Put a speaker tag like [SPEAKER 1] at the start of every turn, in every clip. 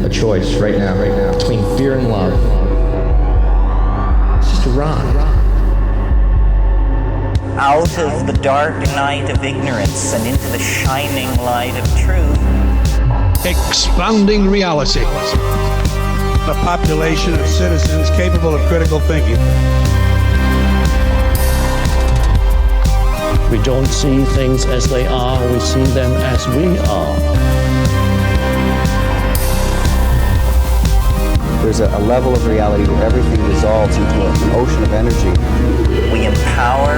[SPEAKER 1] a choice right now, between fear and love. It's just a ride.
[SPEAKER 2] Out of the dark night of ignorance and into the shining light of truth.
[SPEAKER 3] Expanding reality.
[SPEAKER 4] A population of citizens capable of critical thinking.
[SPEAKER 5] We don't see things as they are, we see them as we are.
[SPEAKER 6] There's a level of reality where everything dissolves into an ocean of energy.
[SPEAKER 2] We empower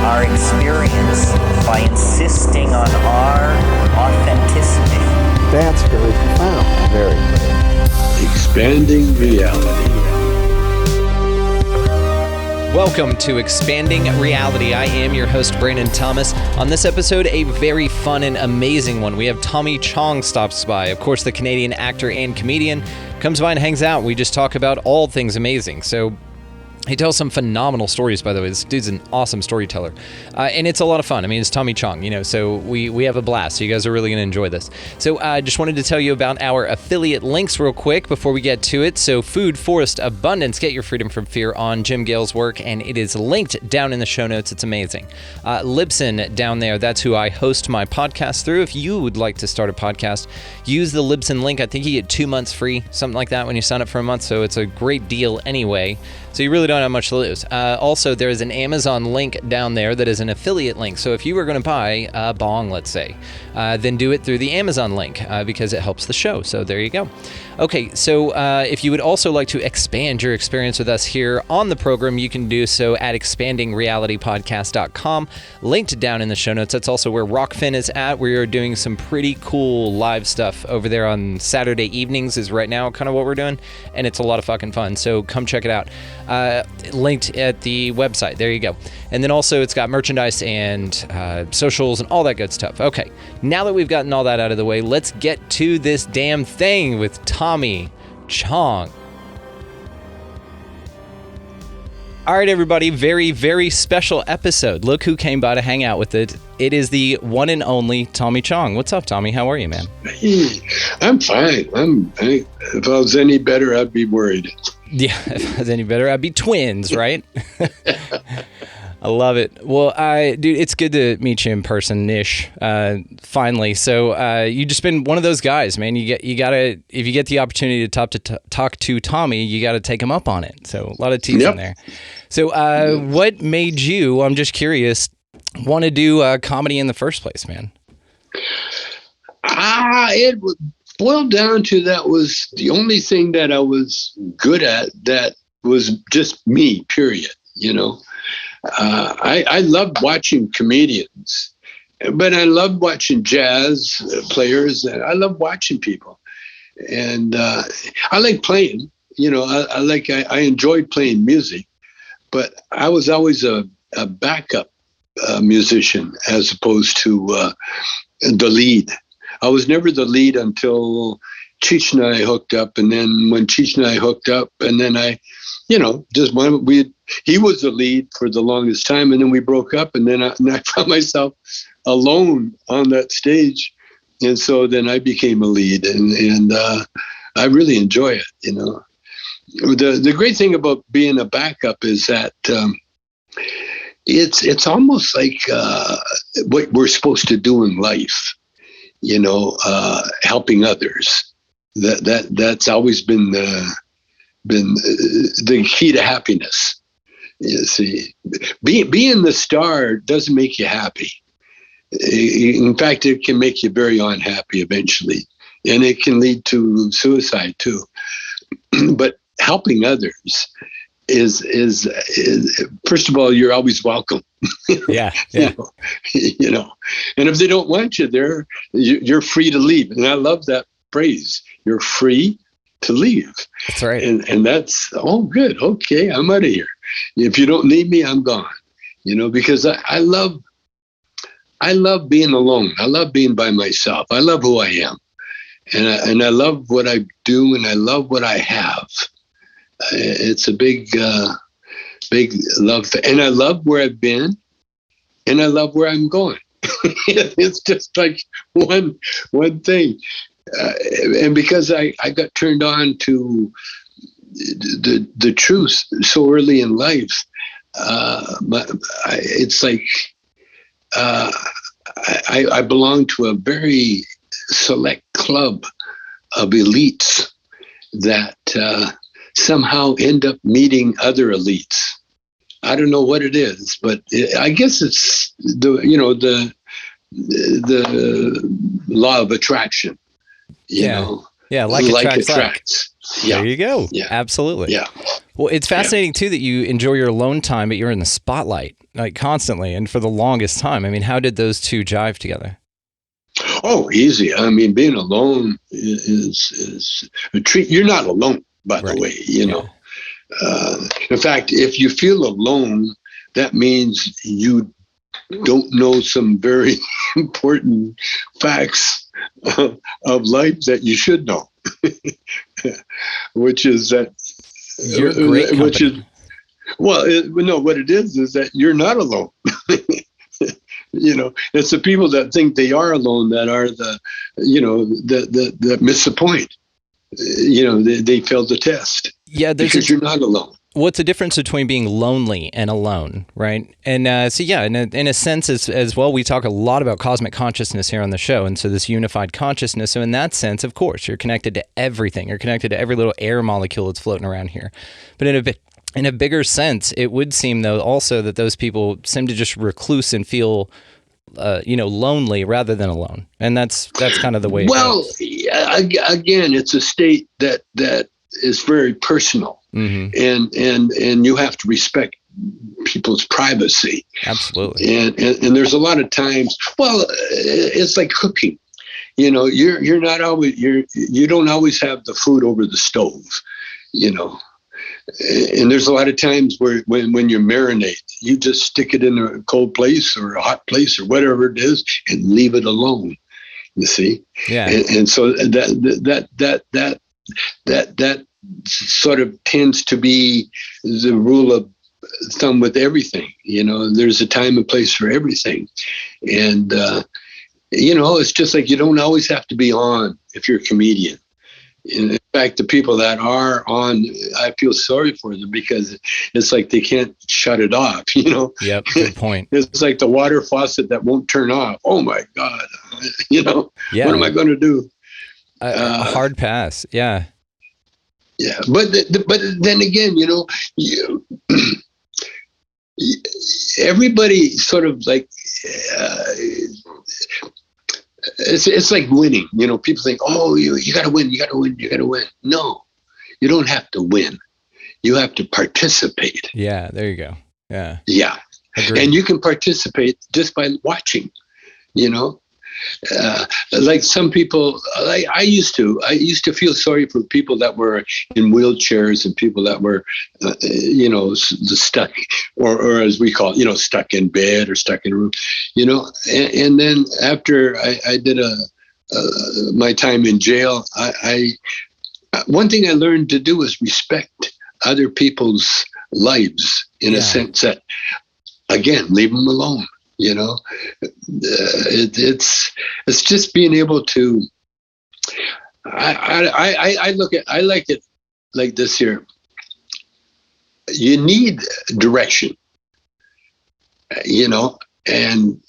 [SPEAKER 2] our experience by insisting on our authenticity.
[SPEAKER 6] That's very profound. Very.
[SPEAKER 3] Expanding reality.
[SPEAKER 7] Welcome to Expanding Reality. I am your host, Brandon Thomas. On this episode, a very fun and amazing one. We have Tommy Chong stops by. Of course, the Canadian actor and comedian comes by and hangs out. We just talk about all things amazing. So he tells some phenomenal stories, by the way. This dude's an awesome storyteller. And it's a lot of fun. I mean, it's Tommy Chong, so we have a blast. So you guys are really going to enjoy this. So I just wanted to tell you about our affiliate links real quick before we get to it. So Food, Forest, Abundance, get your freedom from fear on Jim Gale's work, and it is linked down in the show notes. It's amazing. Libsyn down there, that's who I host my podcast through. If you would like to start a podcast, use the Libsyn link. I think you get 2 months free, something like that when you sign up for a month. So it's a great deal anyway. So you really don't have much to lose. Also, there is an Amazon link down there that is an affiliate link. So if you were going to buy a bong, let's say, then do it through the Amazon link because it helps the show. So there you go. Okay, so if you would also like to expand your experience with us here on the program, you can do so at expandingrealitypodcast.com, linked down in the show notes. That's also where Rockfin is at. We are doing some pretty cool live stuff over there on Saturday evenings is right now kind of what we're doing, and it's a lot of fucking fun. So come check it out. Linked at the website. There you go. And then also it's got merchandise and socials and all that good stuff. Okay, now that we've gotten all that out of the way, let's get to this damn thing with Tommy Chong. All right, everybody, very, very special episode. Look who came by to hang out with it. It is the one and only Tommy Chong. What's up, Tommy? How are you, man?
[SPEAKER 3] Hey, I'm fine. If I was any better, I'd be worried.
[SPEAKER 7] Yeah, if I was any better, I'd be twins, right? I love it. Well, dude, it's good to meet you in person-ish, finally. So you just been one of those guys, man. You gotta, if you get the opportunity to talk to Tommy, you got to take him up on it. So a lot of teeth in there. So what made you, I'm just curious, want to do comedy in the first place, man?
[SPEAKER 3] It boiled down to that was the only thing that I was good at that was just me, period, I loved watching comedians, but I loved watching jazz players. I love watching people, and I like playing. I enjoyed playing music, but I was always a backup musician as opposed to the lead. I was never the lead until Cheech and I hooked up, and then when Cheech and I hooked up, and then he was the lead for the longest time, and then we broke up, and then I found myself alone on that stage, and so then I became a lead, and I really enjoy it. The great thing about being a backup is that it's almost like what we're supposed to do in life, helping others. That's always been the key to happiness. You see, being the star doesn't make you happy. In fact, it can make you very unhappy eventually, and it can lead to suicide too. But helping others is first of all, you're always welcome.
[SPEAKER 7] Yeah.
[SPEAKER 3] And if they don't want you there, you're free to leave. And I love that phrase. You're free to leave.
[SPEAKER 7] That's right.
[SPEAKER 3] And that's, good. Okay, I'm out of here. If you don't need me, I'm gone. Because I love being alone. I love being by myself. I love who I am. And I love what I do, and I love what I have. It's a big love. And I love where I've been, and I love where I'm going. It's just like one thing. and because I got turned on to the truth so early in life, it's like I belong to a very select club of elites that somehow end up meeting other elites. I don't know what it is, but I guess it's the law of attraction. You know,
[SPEAKER 7] like attracts like.
[SPEAKER 3] Yeah.
[SPEAKER 7] There you go.
[SPEAKER 3] Yeah.
[SPEAKER 7] Absolutely.
[SPEAKER 3] Yeah.
[SPEAKER 7] Well, it's fascinating too that you enjoy your alone time, but you're in the spotlight like constantly and for the longest time. I mean, how did those two jive together?
[SPEAKER 3] Oh, easy. I mean, being alone is a treat. You're not alone, by the way. You know. In fact, if you feel alone, that means you don't know some very important facts of life that you should know, which is that
[SPEAKER 7] you're great company.
[SPEAKER 3] Which is what it is that you're not alone. You know, it's the people that think they are alone that are that miss the point. You know, they failed the test.
[SPEAKER 7] Yeah,
[SPEAKER 3] because you're not alone.
[SPEAKER 7] What's the difference between being lonely and alone, right? And so, yeah, in a sense as well, we talk a lot about cosmic consciousness here on the show. And so this unified consciousness. So in that sense, of course, you're connected to everything. You're connected to every little air molecule that's floating around here. But in a bigger sense, it would seem, though, also that those people seem to just recluse and feel lonely rather than alone. And that's kind of the way it goes.
[SPEAKER 3] Again, it's a state that is very personal. Mm-hmm. And you have to respect people's privacy.
[SPEAKER 7] Absolutely.
[SPEAKER 3] And there's a lot of times, it's like cooking. You know, you don't always have the food over the stove, you know. And there's a lot of times where when you marinate, you just stick it in a cold place or a hot place or whatever it is and leave it alone. You see?
[SPEAKER 7] Yeah.
[SPEAKER 3] And so that sort of tends to be the rule of thumb with everything. You know, there's a time and place for everything. And, it's just like you don't always have to be on if you're a comedian. In fact, the people that are on, I feel sorry for them because it's like they can't shut it off, you know?
[SPEAKER 7] Yep, good point.
[SPEAKER 3] It's like the water faucet that won't turn off. Oh, my God. You know, what am I going to do?
[SPEAKER 7] A hard pass, yeah.
[SPEAKER 3] Yeah, but then again, you know, everybody sort of like, it's like winning. You know, people think, oh, you got to win, you got to win, you got to win. No, you don't have to win. You have to participate.
[SPEAKER 7] Yeah, there you go. Yeah.
[SPEAKER 3] Yeah.
[SPEAKER 7] Agreed.
[SPEAKER 3] And you can participate just by watching, you know. Like some people, like I used to feel sorry for people that were in wheelchairs and people that were, stuck, or as we call it, stuck in bed or stuck in a room, and then after I did my time in jail, one thing I learned to do is respect other people's lives in a sense that, again, leave them alone. You know, it's just being able to. I like it like this here. You need direction, and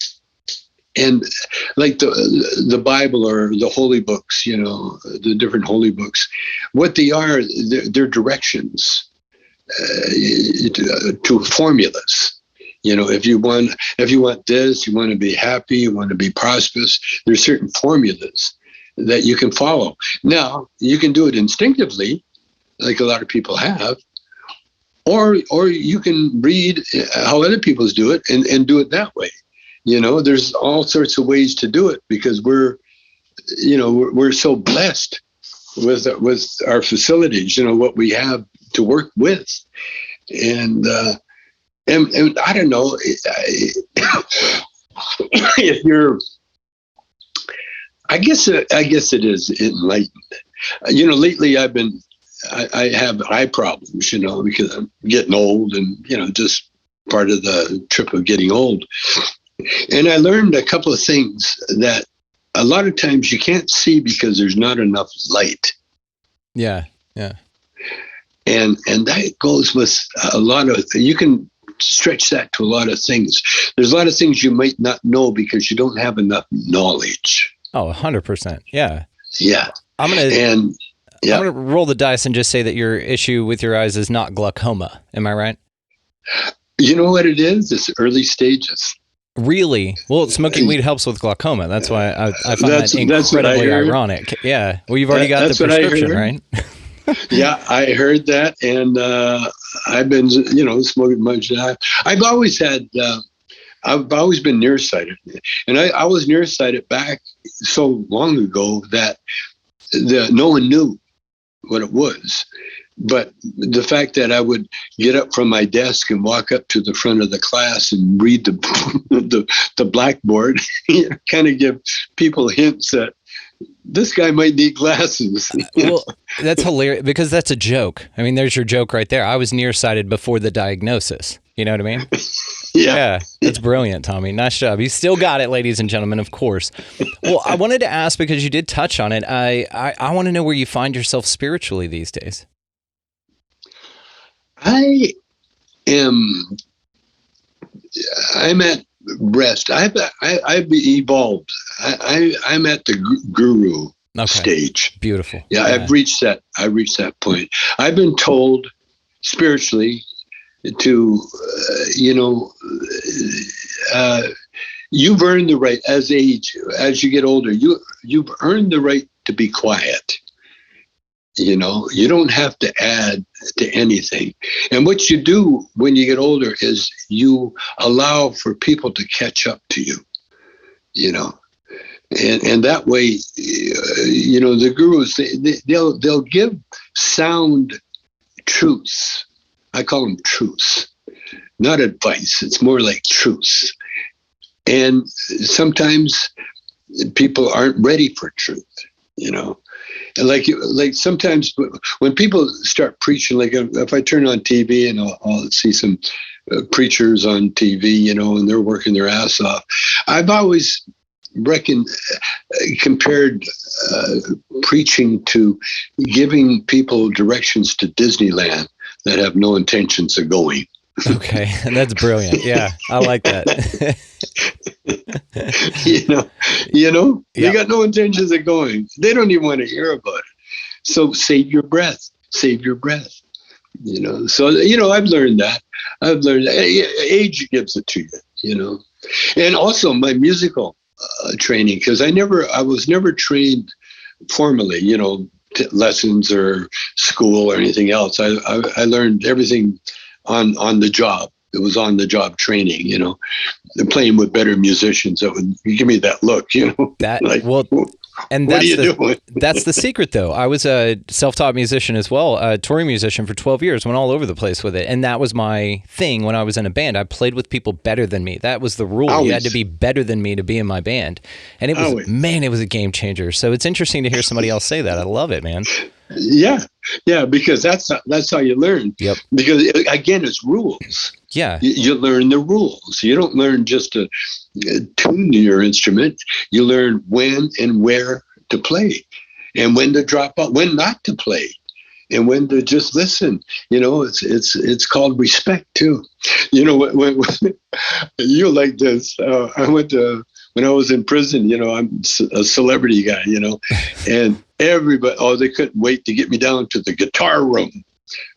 [SPEAKER 3] like the Bible or the holy books, the different holy books. What they are, they're directions to formulas. If you want this, you want to be happy, you want to be prosperous, there's certain formulas that you can follow. Now, you can do it instinctively, like a lot of people have, or you can read how other people do it and do it that way. There's all sorts of ways to do it because we're so blessed with our facilities, what we have to work with. And I don't know if you're. I guess it is enlightened. Lately I have eye problems. Because I'm getting old, and just part of the trip of getting old. And I learned a couple of things that a lot of times you can't see because there's not enough light.
[SPEAKER 7] Yeah. Yeah.
[SPEAKER 3] And that goes with a lot of, you can stretch that to a lot of things. There's a lot of things you might not know because you don't have enough knowledge.
[SPEAKER 7] Oh, 100%. Yeah.
[SPEAKER 3] Yeah.
[SPEAKER 7] I'm going to roll the dice and just say that your issue with your eyes is not glaucoma. Am I right?
[SPEAKER 3] You know what it is? It's early stages.
[SPEAKER 7] Really? Well, smoking weed helps with glaucoma. That's why I find that incredibly ironic. Yeah. Well, you've already got the prescription, right?
[SPEAKER 3] Yeah, I heard that, and I've been, smoking much. I've always been nearsighted, and I was nearsighted back so long ago that no one knew what it was. But the fact that I would get up from my desk and walk up to the front of the class and read the blackboard, kind of give people hints that this guy might need glasses.
[SPEAKER 7] Well, that's hilarious because that's a joke. I mean, there's your joke right there. I was nearsighted before the diagnosis. You know what I mean? Yeah. That's brilliant, Tommy. Nice job. You still got it, ladies and gentlemen, of course. Well, I wanted to ask because you did touch on it. I want to know where you find yourself spiritually these days.
[SPEAKER 3] I'm at rest. I've evolved. I'm at the guru stage.
[SPEAKER 7] Beautiful.
[SPEAKER 3] Yeah, I've reached that point. I've been told spiritually to, you've earned the right as you get older. You've earned the right to be quiet. You don't have to add to anything. And what you do when you get older is you allow for people to catch up to you, and that way, the gurus, they'll give sound truths. I call them truths, not advice. It's more like truths. And sometimes people aren't ready for truth, Like sometimes when people start preaching, like if I turn on TV and I'll see some preachers on TV, and they're working their ass off. I've always compared preaching to giving people directions to Disneyland that have no intentions of going.
[SPEAKER 7] Okay, and that's brilliant. Yeah, I like that.
[SPEAKER 3] They got no intentions of going. They don't even want to hear about it. So save your breath. Save your breath. So I've learned that. Age gives it to you. And also my musical training, because I was never trained formally, lessons or school or anything else. I learned everything on the job. It was on the job training, and playing with better musicians that would give me that look,
[SPEAKER 7] That
[SPEAKER 3] like,
[SPEAKER 7] well, and
[SPEAKER 3] what are you doing?
[SPEAKER 7] That's the secret, though. I was a self-taught musician as well, a touring musician for 12 years, went all over the place with it. And that was my thing when I was in a band. I played with people better than me. That was the rule.
[SPEAKER 3] Always.
[SPEAKER 7] You had to be better than me to be in my band. And it was a game changer. So it's interesting to hear somebody else say that. I love it, man.
[SPEAKER 3] Yeah, because that's how you learn.
[SPEAKER 7] Yep.
[SPEAKER 3] Because again, it's rules.
[SPEAKER 7] Yeah.
[SPEAKER 3] You learn the rules. You don't learn just to tune your instrument. You learn when and where to play, and when to drop out, when not to play, and when to just listen. It's called respect too. When you like this. I went to. When I was in prison, I'm a celebrity guy, and everybody, they couldn't wait to get me down to the guitar room.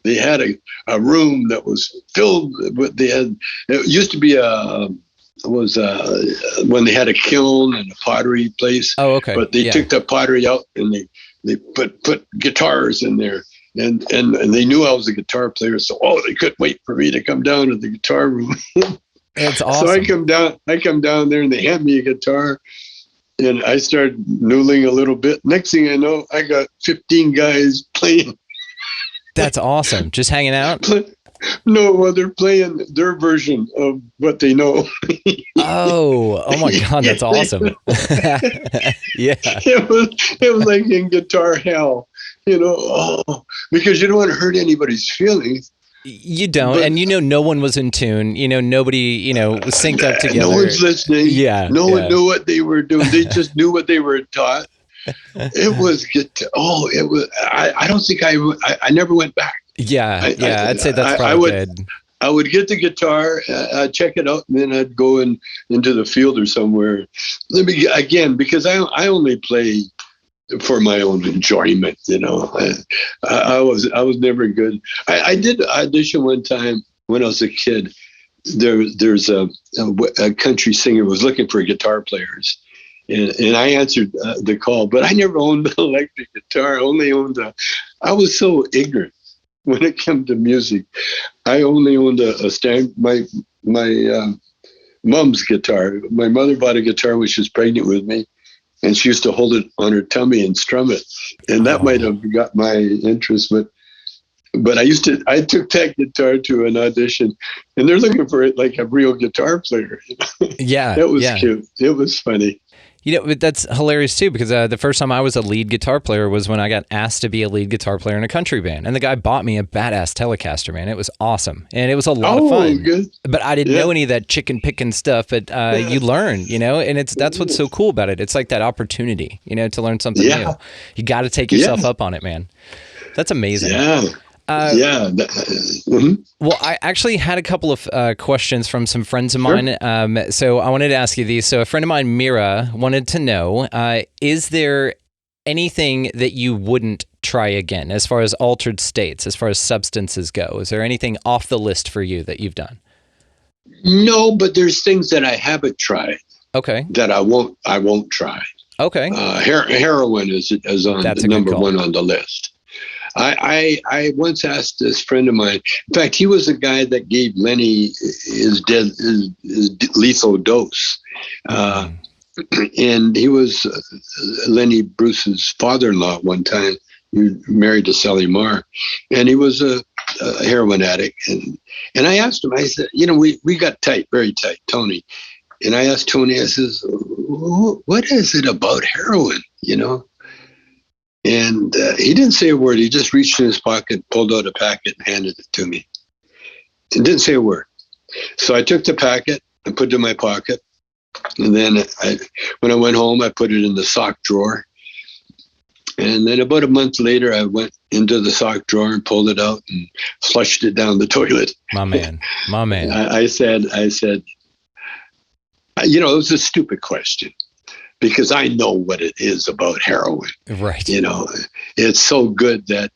[SPEAKER 3] They had a room that was filled with, it used to be when they had a kiln and a pottery place.
[SPEAKER 7] Oh, okay.
[SPEAKER 3] But they took the pottery out and they put guitars in there. And they knew I was a guitar player, so they couldn't wait for me to come down to the guitar room.
[SPEAKER 7] It's awesome.
[SPEAKER 3] So I come down there and they hand me a guitar and I start noodling a little bit. Next thing I know, I got 15 guys playing.
[SPEAKER 7] That's awesome. Just hanging out?
[SPEAKER 3] No, they're playing their version of what they know.
[SPEAKER 7] Oh my God, that's awesome. Yeah.
[SPEAKER 3] It was like in guitar hell, because you don't want to hurt anybody's feelings.
[SPEAKER 7] You don't,
[SPEAKER 3] But-
[SPEAKER 7] and no one was in tune. Nobody, was synced up together.
[SPEAKER 3] No one's listening.
[SPEAKER 7] Yeah,
[SPEAKER 3] No
[SPEAKER 7] yeah.
[SPEAKER 3] one knew what they were doing. They just knew what they were taught. It was it was. I don't think I never went back.
[SPEAKER 7] Yeah, I'd say that's
[SPEAKER 3] I
[SPEAKER 7] probably
[SPEAKER 3] would,
[SPEAKER 7] good.
[SPEAKER 3] I would get the guitar, I'd check it out, and then I'd go into the field or somewhere. Because I only play for my own enjoyment. I was never good. I did audition one time when I was a kid. There's a country singer was looking for guitar players, and I answered the call, but I never owned an electric guitar. I only owned I was so ignorant when it came to music. I only owned a stand. My mom's guitar. My mother bought a guitar when she was pregnant with me, and she used to hold it on her tummy and strum it, and that might have got my interest. But I took that guitar to an audition, and they're looking for it like a real guitar player.
[SPEAKER 7] Yeah,
[SPEAKER 3] it was cute. It was funny.
[SPEAKER 7] But that's hilarious too, because the first time I was a lead guitar player was when I got asked to be a lead guitar player in a country band, and the guy bought me a badass Telecaster, man. It was awesome, and it was a lot of fun.
[SPEAKER 3] Good.
[SPEAKER 7] But I didn't know any of that chicken picking stuff. But you learn, and that's what's so cool about it. It's like that opportunity, to learn something new. You got to take yourself up on it, man. That's amazing.
[SPEAKER 3] Yeah.
[SPEAKER 7] Well, I actually had a couple of questions from some friends of mine. So I wanted to ask you these. So a friend of mine, Mira, wanted to know, is there anything that you wouldn't try again as far as altered states, as far as substances go? Is there anything off the list for you that you've done?
[SPEAKER 3] No, but there's things that I haven't tried.
[SPEAKER 7] Okay.
[SPEAKER 3] That I won't try.
[SPEAKER 7] Okay.
[SPEAKER 3] Heroin is on the number one on the list. I once asked this friend of mine. In fact, he was the guy that gave Lenny his lethal dose, and he was Lenny Bruce's father-in-law at one time. He was married to Sally Marr, and he was a heroin addict. And I asked him. I said, we got tight, very tight, Tony. And I asked Tony. I says, what is it about heroin? And he didn't say a word. He just reached in his pocket, pulled out a packet, and handed it to me. And didn't say a word. So I took the packet and put it in my pocket. And then when I went home, I put it in the sock drawer. And then about a month later, I went into the sock drawer and pulled it out and flushed it down the toilet.
[SPEAKER 7] My man.
[SPEAKER 3] I said, it was a stupid question. Because I know what it is about heroin.
[SPEAKER 7] Right.
[SPEAKER 3] It's so good that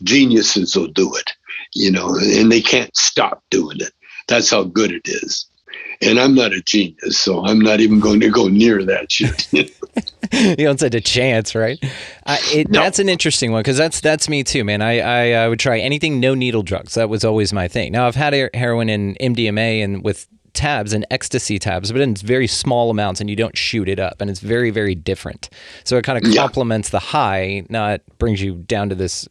[SPEAKER 3] geniuses will do it, and they can't stop doing it. That's how good it is. And I'm not a genius, so I'm not even going to go near that shit.
[SPEAKER 7] You don't stand a chance, right? No. That's an interesting one, because that's me too, man. I would try anything, no needle drugs. That was always my thing. Now, I've had heroin and MDMA and with tabs and ecstasy tabs, but in very small amounts, and you don't shoot it up, and it's very, very different. So it kind of complements the high, not brings you down to this,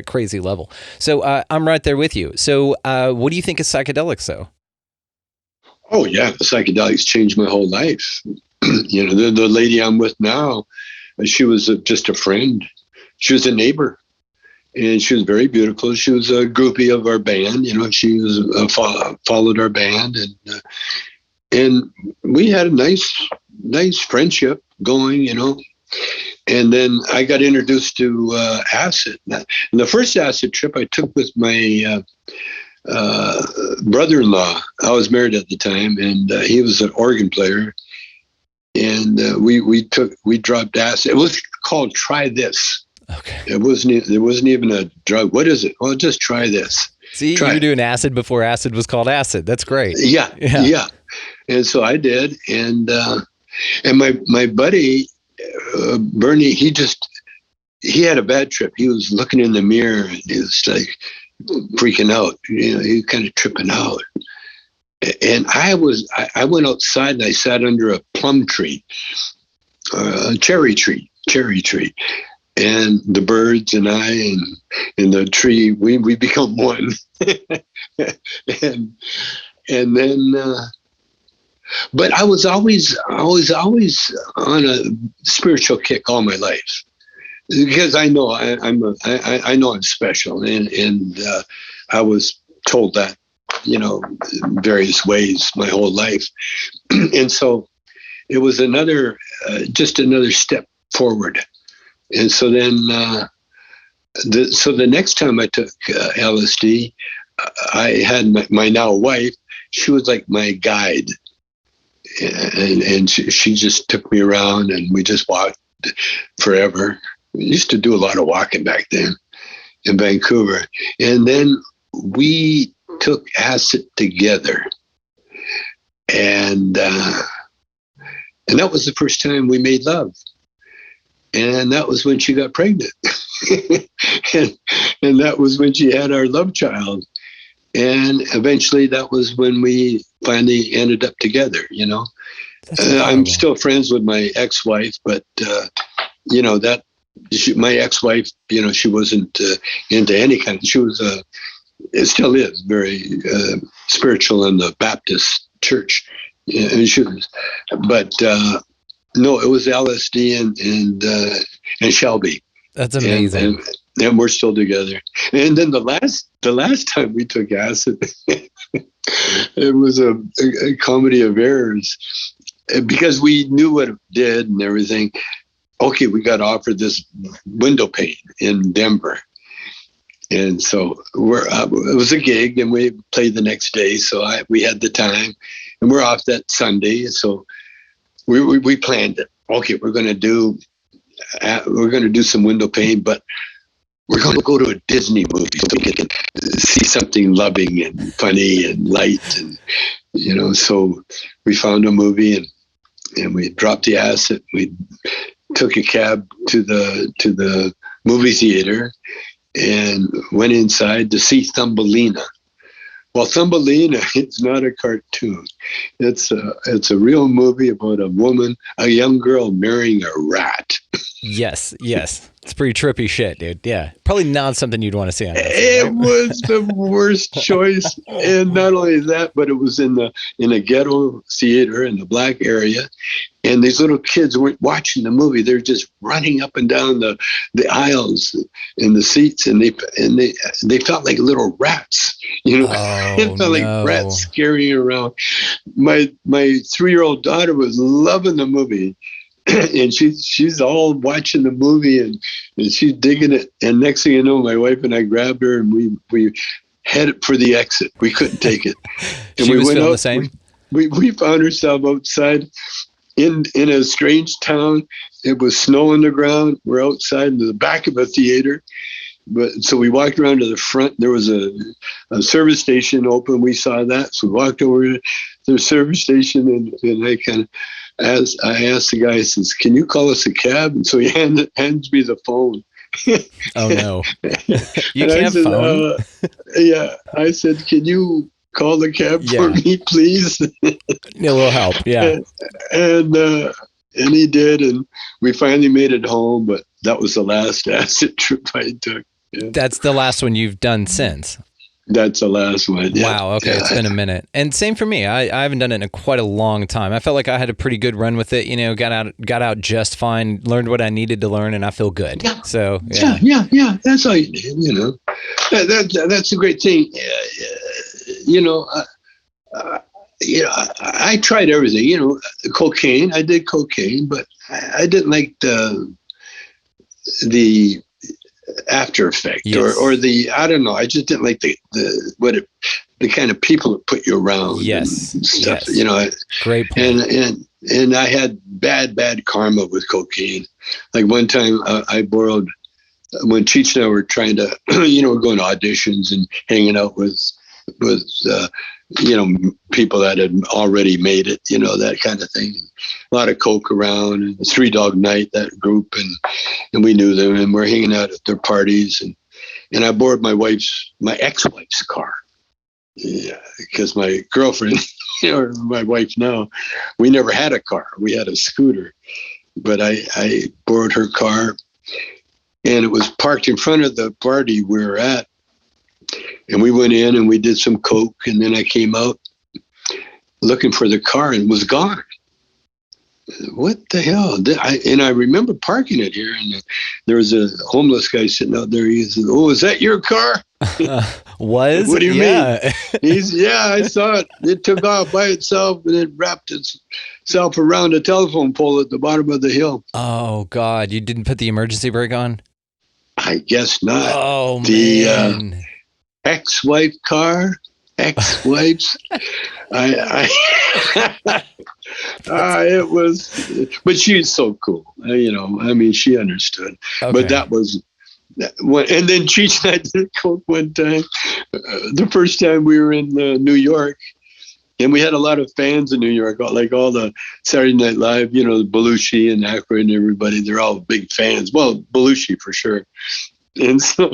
[SPEAKER 7] crazy level. So I'm right there with you. So what do you think of psychedelics, though?
[SPEAKER 3] Oh yeah, the psychedelics changed my whole life. The lady I'm with now, she was just a friend. She was a neighbor. And she was very beautiful. She was a groupie of our band. She was followed our band, and we had a nice friendship going. And then I got introduced to acid. And the first acid trip I took with my brother-in-law. I was married at the time, and he was an organ player. And we dropped acid. It was called Try This.
[SPEAKER 7] Okay.
[SPEAKER 3] It wasn't even a drug. What is it? Well, just try this.
[SPEAKER 7] See, you were doing acid before acid was called acid. That's great.
[SPEAKER 3] Yeah. And so I did, and my buddy Bernie, he had a bad trip. He was looking in the mirror, and he was like freaking out. He was kind of tripping out. And I went outside and I sat under a plum tree, cherry tree. And the birds and I and the tree, we become one. and then, but I was always on a spiritual kick all my life. because I know I know I'm special, and I was told that, in various ways my whole life, and so it was just another step forward. And so then, the next time I took LSD, I had my now wife. She was like my guide, and she just took me around, and we just walked forever. We used to do a lot of walking back then in Vancouver, and then we took acid together, and that was the first time we made love. And that was when she got pregnant. and that was when she had our love child. And eventually that was when we finally ended up together, I'm still friends with my ex-wife, but, my ex-wife, she wasn't into any kind. She was, it still is very spiritual in the Baptist church. And she was, but, no, it was LSD and Shelby.
[SPEAKER 7] That's amazing.
[SPEAKER 3] And we're still together. And then the last time we took acid, it was a comedy of errors, because we knew what it did and everything. Okay, we got offered this window pane in Denver. And so it was a gig, and we played the next day. So we had the time, and we're off that Sunday. So we planned it. Okay, we're going to do some window pane, but we're going to go to a Disney movie so we can see something loving and funny and light, and So we found a movie, and we dropped the acid. We took a cab to the movie theater and went inside to see Thumbelina. Well, Thumbelina, it's not a cartoon. It's a real movie about a young girl marrying a rat.
[SPEAKER 7] Yes. It's pretty trippy shit, dude. Yeah. Probably not something you'd want to see on this.
[SPEAKER 3] It was the worst choice. And not only that, but it was in a ghetto theater in the black area. And these little kids weren't watching the movie. They're just running up and down the aisles in the seats, and they felt like little rats. It felt like rats scurrying around. My 3-year-old daughter was loving the movie, and she's all watching the movie, and she's digging it. And next thing you know, my wife and I grabbed her, and we headed for the exit. We couldn't take it. And
[SPEAKER 7] she was feeling the same?
[SPEAKER 3] We found ourselves outside in a strange town. It was snow on the ground. We're outside in the back of a theater. So we walked around to the front. There was a service station open. We saw that. So we walked over to the service station, and I asked the guy, I says, "Can you call us a cab?" And so he hands me the phone.
[SPEAKER 7] Oh, no. You can't phone?
[SPEAKER 3] Yeah. I said, "Can you call the cab for me, please?"
[SPEAKER 7] Need a little help, yeah.
[SPEAKER 3] And he did, and we finally made it home, but that was the last acid trip I took. Yeah.
[SPEAKER 7] That's the last one you've done since?
[SPEAKER 3] That's the last one. Yeah.
[SPEAKER 7] Wow, okay, It's been a minute. And same for me. I haven't done it in quite a long time. I felt like I had a pretty good run with it, got out just fine, learned what I needed to learn, and I feel good. Yeah. So,
[SPEAKER 3] yeah. That's all you need, That's a great thing. I tried everything, cocaine. I did cocaine, but I didn't like the after effect,
[SPEAKER 7] yes.
[SPEAKER 3] or the, I don't know. I just didn't like the kind of people that put you around.
[SPEAKER 7] Yes.
[SPEAKER 3] And stuff,
[SPEAKER 7] yes. Great point.
[SPEAKER 3] And I had bad karma with cocaine. Like one time I borrowed, when Cheech and I were trying to, going to auditions and hanging out with people that had already made it, that kind of thing. A lot of coke around, and 3 Dog Night, that group, and we knew them, and we're hanging out at their parties, and I borrowed my ex-wife's car. Yeah, because my girlfriend, or my wife now, we never had a car. We had a scooter, but I borrowed her car, and it was parked in front of the party we were at. And we went in and we did some coke, and then I came out looking for the car and it was gone. what the hell? And I remember parking it here, and there was a homeless guy sitting out there. He said, "Oh, is that your car?"
[SPEAKER 7] Was?
[SPEAKER 3] What do you
[SPEAKER 7] yeah.
[SPEAKER 3] mean? Yeah, I saw it. It took off by itself, and it wrapped itself around a telephone pole at the bottom of the hill.
[SPEAKER 7] Oh, God. You didn't put the emergency brake on?
[SPEAKER 3] I guess not.
[SPEAKER 7] Oh,
[SPEAKER 3] The
[SPEAKER 7] man.
[SPEAKER 3] ex-wife car, ex-wife's. It was, but she's so cool. I mean, she understood.
[SPEAKER 7] Okay.
[SPEAKER 3] But that was. And then Cheech and I did coke one time. The first time we were in New York, and we had a lot of fans in New York, like all the Saturday Night Live, Belushi and Aykroyd and everybody. They're all big fans. Well, Belushi for sure. And so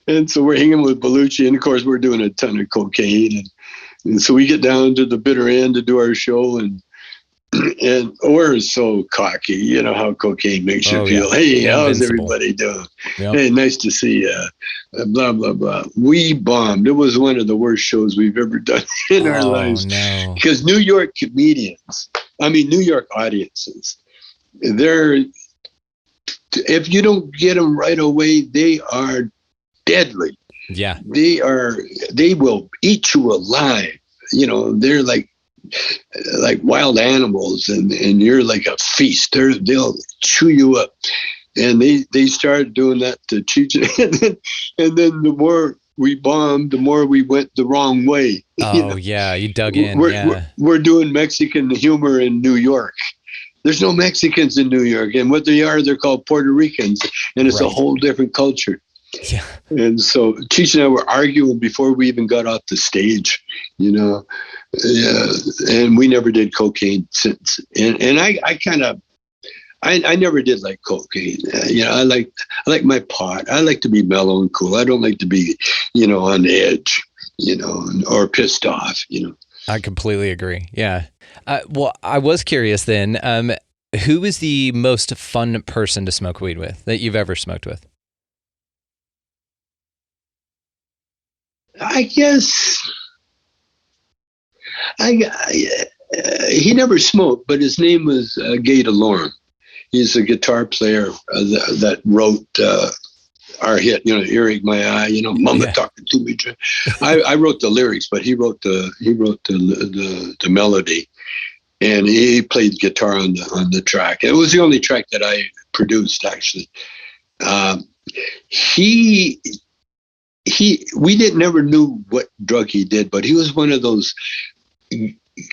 [SPEAKER 3] we're hanging with Belushi, and of course we're doing a ton of cocaine, and so we get down to the bitter end to do our show, and we're so cocky, how cocaine makes you feel. Yeah. Hey, how's everybody doing? Yep. Hey, nice to see you. Blah, blah, blah. We bombed. It was one of the worst shows we've ever done in our lives. No. Because New York New York audiences, if you don't get them right away, they are deadly.
[SPEAKER 7] Yeah.
[SPEAKER 3] They will eat you alive. They're like wild animals, and you're like a feast. They'll chew you up, and they started doing that to Cheech, and then the more we bombed, the more we went the wrong way.
[SPEAKER 7] Yeah, you dug in.
[SPEAKER 3] We're doing Mexican humor in New York. There's no Mexicans in New York, and what they are, they're called Puerto Ricans, and it's a whole different culture.
[SPEAKER 7] Yeah.
[SPEAKER 3] And so Cheech and I were arguing before we even got off the stage, Yeah, and we never did cocaine since. And I never did like cocaine. I like my pot. I like to be mellow and cool. I don't like to be, on edge, or pissed off,
[SPEAKER 7] I completely agree. Yeah. Well, I was curious then, who is the most fun person to smoke weed with that you've ever smoked with?
[SPEAKER 3] I guess he never smoked, but his name was Gay DeLorme. He's a guitar player that wrote our hit, "Earache My Eye," "Mama Talking to Me." I wrote the lyrics, but he wrote the melody, and he played guitar on the track. It was the only track that I produced, actually. We never knew what drug he did, but he was one of those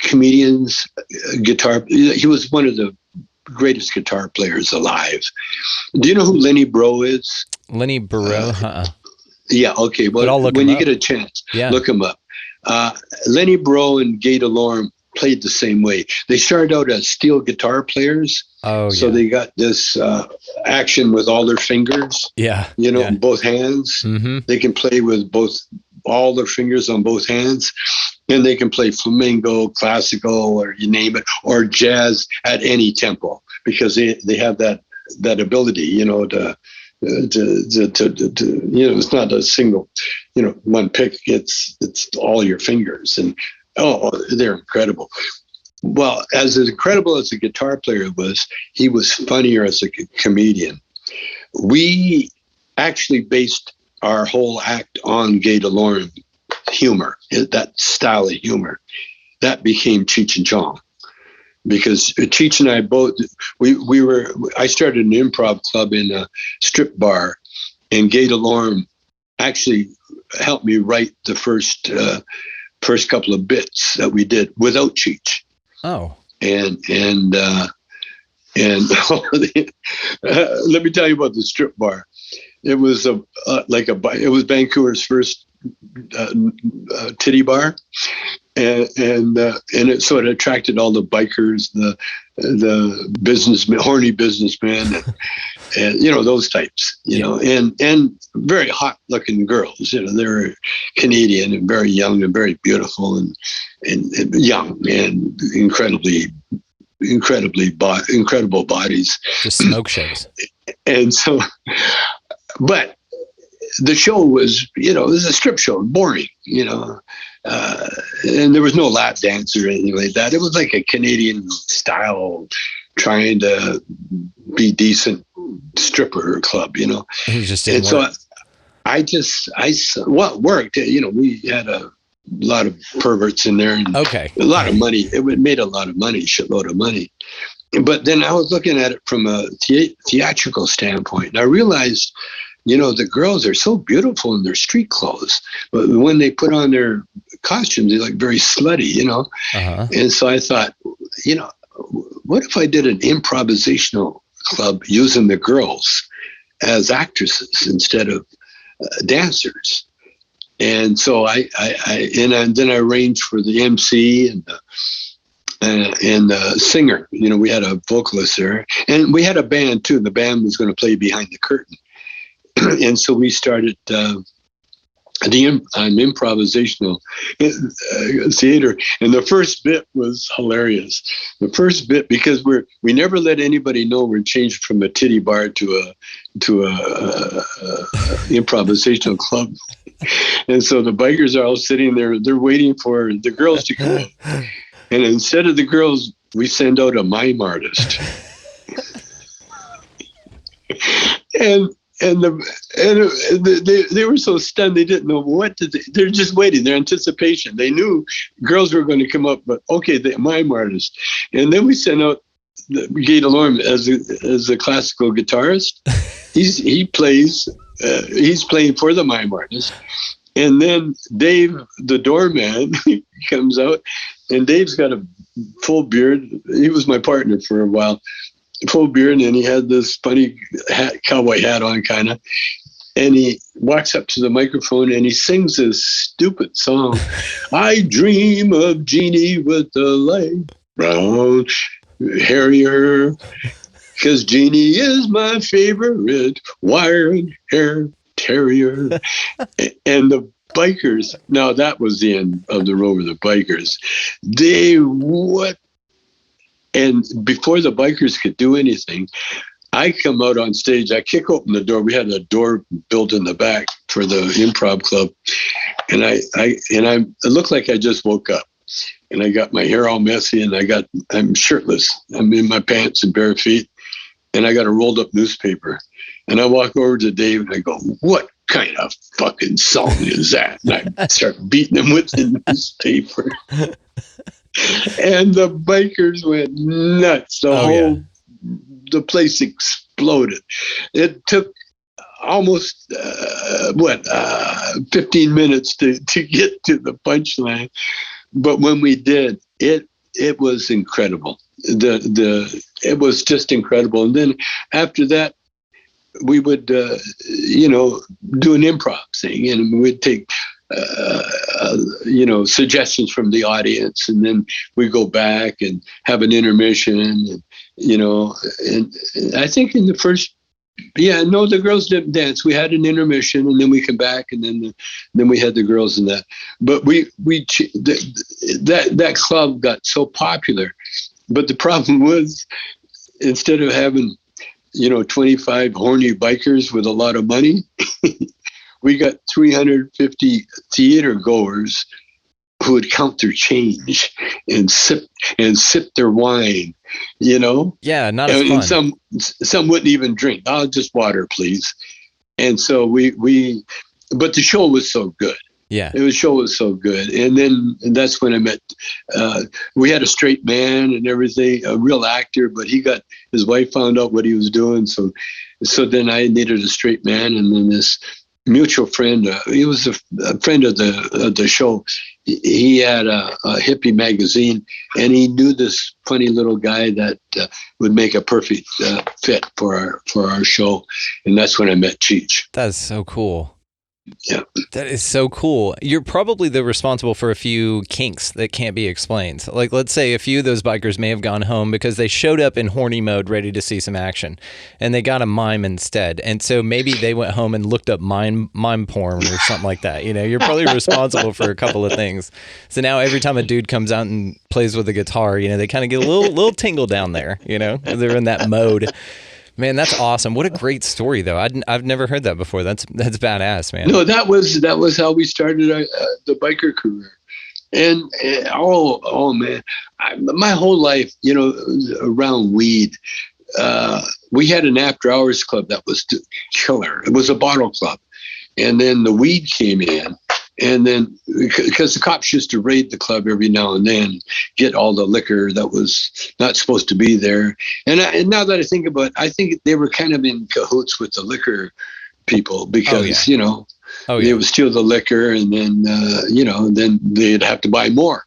[SPEAKER 3] comedians, he was one of the greatest guitar players alive. Do you know who Lenny Bro is?
[SPEAKER 7] Lenny Bro?
[SPEAKER 3] Yeah, okay. Well, when you get a chance, look him up. Lenny Bro and Gay DeLorme played the same way. They started out as steel guitar players. So they got this action with all their fingers. Both hands. Mm-hmm. They can play with all their fingers on both hands, and they can play flamenco, classical, or you name it, or jazz at any tempo, because they have that ability, to it's not a single, one pick. It's all your fingers, and they're incredible. Well, as incredible as a guitar player was, he was funnier as a comedian. We actually based our whole act on Gay DeLorme humor, that style of humor. That became Cheech and Chong, because Cheech and I both, I started an improv club in a strip bar, and Gay DeLorme actually helped me write the first couple of bits that we did without Cheech.
[SPEAKER 7] Oh.
[SPEAKER 3] And let me tell you about the strip bar. It was it was Vancouver's first titty bar, and it sort of attracted all the bikers, the horny businessmen, and those types, and very hot looking girls. They were Canadian and very young and very beautiful and young and incredible bodies.
[SPEAKER 7] Just smoke shows.
[SPEAKER 3] And so, but the show was, it was a strip show, boring, and there was no lap dance or anything like that. It was like a Canadian style trying to be decent stripper club, you know.
[SPEAKER 7] He just
[SPEAKER 3] And
[SPEAKER 7] didn't
[SPEAKER 3] so
[SPEAKER 7] work.
[SPEAKER 3] what worked, you know, we had a lot of perverts in there and
[SPEAKER 7] Okay.
[SPEAKER 3] a lot of money. It made a lot of money, shitload of money. But then I was looking at it from a theatrical standpoint, and I realized, you know, the girls are so beautiful in their street clothes, but when they put on their costumes, they look very slutty, you know.
[SPEAKER 7] Uh-huh.
[SPEAKER 3] And so I thought, you know, what if I did an improvisational club using the girls as actresses instead of dancers? And so then I arranged for the MC and the singer. You know, we had a vocalist there, and we had a band too. The band was going to play behind the curtain, and so we started an improvisational theater. And the first bit was hilarious. The first bit, because we never let anybody know we're changed from a titty bar to a improvisational club. And so the bikers are all sitting there, they're waiting for the girls to come in. And instead of the girls, we send out a mime artist. and they were so stunned, they didn't know what to do. They're just waiting, their anticipation. They knew girls were going to come up, but okay, the mime artist. And then we sent out Guy Delorme as a classical guitarist. He's playing for the mime artist. And then Dave, the doorman, comes out, and Dave's got a full beard. He was my partner for a while. Full beard, and he had this funny cowboy hat on, kind of. And he walks up to the microphone and he sings this stupid song. I dream of Jeannie with the light brown hair, because Jeannie is my favorite wired hair terrier. And the bikers, now that was the end of the road with the bikers. And before the bikers could do anything, I come out on stage. I kick open the door. We had a door built in the back for the improv club, and it looked like I just woke up, and I got my hair all messy, and I'm shirtless. I'm in my pants and bare feet, and I got a rolled up newspaper, and I walk over to Dave and I go, "What kind of fucking song is that?" And I start beating him with the newspaper. And the bikers went nuts. The place exploded. It took almost 15 minutes to get to the punchline, but when we did, it was incredible. It was just incredible. And then after that, we would do an improv thing, and we'd take suggestions from the audience, and then we go back and have an intermission, and I think in the first, the girls didn't dance. We had an intermission, and then we come back, and then we had the girls in that. But that club got so popular, but the problem was, instead of having 25 horny bikers with a lot of money, we got 350 theater goers who would count their change and sip their wine,
[SPEAKER 7] Yeah, not as fun.
[SPEAKER 3] And some wouldn't even drink. "Oh, just water, please." And so but the show was so good.
[SPEAKER 7] Yeah.
[SPEAKER 3] The show was so good. And that's when I met, we had a straight man and everything, a real actor, but his wife found out what he was doing. So then I needed a straight man. And then this mutual friend, he was a friend of the show. He had a hippie magazine, and he knew this funny little guy that would make a perfect fit for our show. And that's when I met Cheech.
[SPEAKER 7] That's so cool.
[SPEAKER 3] Yeah.
[SPEAKER 7] That is so cool. You're probably responsible for a few kinks that can't be explained. Like, let's say a few of those bikers may have gone home because they showed up in horny mode ready to see some action, and they got a mime instead. And so maybe they went home and looked up mime porn or something like that. You're probably responsible for a couple of things. So now every time a dude comes out and plays with a guitar, they kind of get a little tingle down there, they're in that mode. Man, that's awesome. What a great story, though. I've never heard that before. That's badass, man.
[SPEAKER 3] No, that was how we started the biker career. And oh man, my whole life, around weed. We had an after hours club that was killer. It was a bottle club. And then the weed came in. And then, because the cops used to raid the club every now and then, get all the liquor that was not supposed to be there. And now that I think about it, I think they were kind of in cahoots with the liquor people because, they would steal the liquor and then, then they'd have to buy more,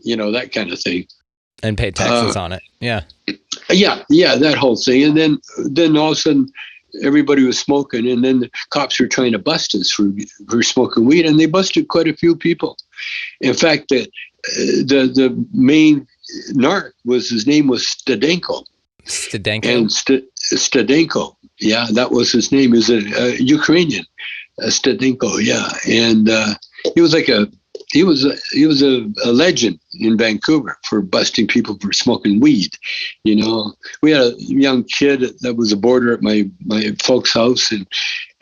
[SPEAKER 3] that kind of thing.
[SPEAKER 7] And pay taxes on it. Yeah.
[SPEAKER 3] Yeah, that whole thing. And then all of a sudden, everybody was smoking, and then the cops were trying to bust us for smoking weed, and they busted quite a few people. In fact, the main narc his name was Stadenko.
[SPEAKER 7] Stadenko?
[SPEAKER 3] And Stadenko, yeah, that was his name. He was a Ukrainian, Stadenko, yeah. And he was like he was a legend in Vancouver for busting people for smoking weed. We had a young kid that was a boarder at my folks' house, and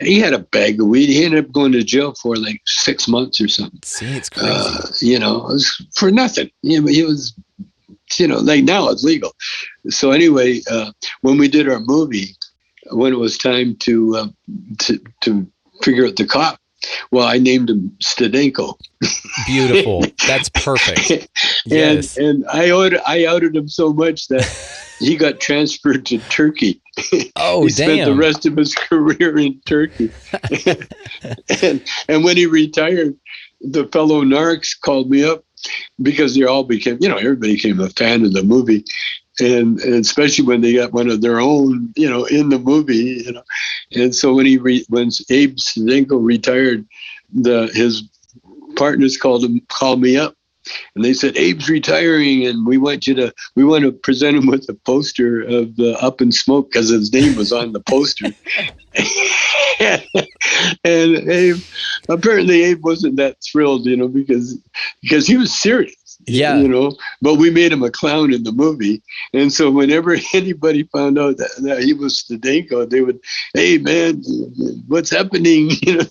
[SPEAKER 3] he had a bag of weed. He ended up going to jail for like 6 months or something.
[SPEAKER 7] See, it's crazy.
[SPEAKER 3] It was for nothing. He was, like now it's legal. So anyway, when we did our movie, when it was time to figure out the cop, well, I named him Stadenko.
[SPEAKER 7] Beautiful. That's perfect. Yes.
[SPEAKER 3] And I outed him so much that he got transferred to Turkey.
[SPEAKER 7] Oh,
[SPEAKER 3] he spent the rest of his career in Turkey. and when he retired, the fellow narcs called me up because they all became, everybody became a fan of the movie. And especially when they got one of their own, in the movie, And so when when Abe Stadenko retired, his partners called me up, and they said, Abe's retiring, and we want to present him with a poster of the Up in Smoke because his name was on the poster. And apparently Abe wasn't that thrilled, because he was serious.
[SPEAKER 7] Yeah.
[SPEAKER 3] But we made him a clown in the movie. And so whenever anybody found out that he was Stadenko, they would, hey man, what's happening?